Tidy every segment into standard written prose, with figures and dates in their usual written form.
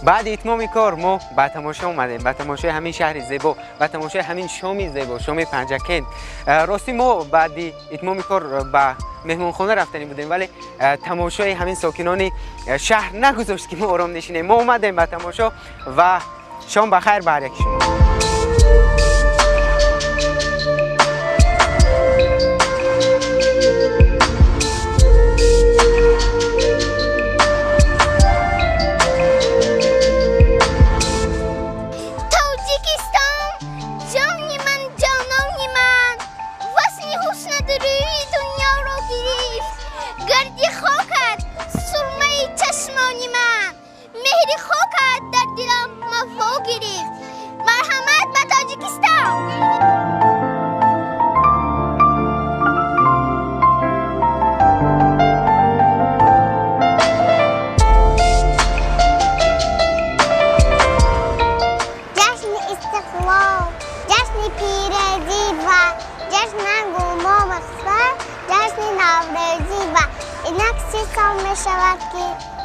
بعد اتمام کار ما به تماشا اومدیم، به تماشای همین شهر زیبا، به تماشای همین شومی زیبا، شومی پنجکент. راستی ما بعد اتمام کار به مهمانخانه رفتنی بودیم، ولی تماشای همین ساکنان شهر نگذاشت که ما آرام نشینیم. ما اومدیم به تماشا و شام بخیر بر یک شما.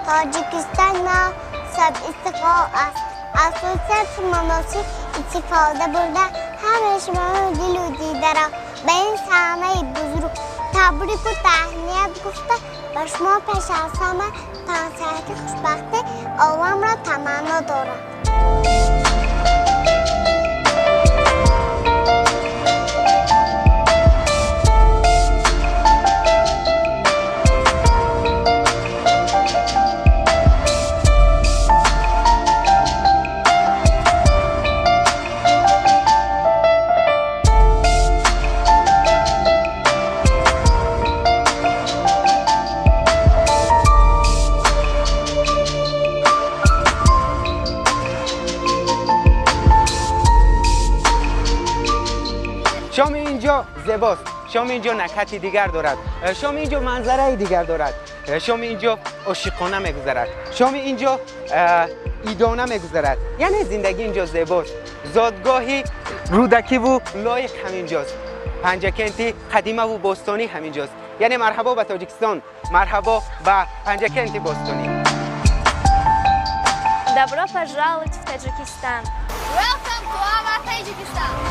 تاجیکستان سب استقلال است. اساسیت مناسب استفاده برده همه شما دل و دیده را به این صحنه بزرگ تبریک و تهنیت گفته و شما پیش از همه تنصیحت خوشبختی عالم را تمنا دارم. شام اینجا زیباست، شام اینجا نکهتی دیگر دارد، شام اینجا منظره دیگر دارد، شام اینجا عاشقانه میگذرد، شام اینجا ایدانه میگذرد. یعنی زندگی اینجا زیباست. زادگاهی رودکی و لایق همینجاست. پنجکنتی قدیمه و باستانی همینجاست. یعنی مرحبا به تاجیکستان، مرحبا به پنجکنتی باستانی. Добро пожаловать в Таджикистан. Welcome to our Tajikistan.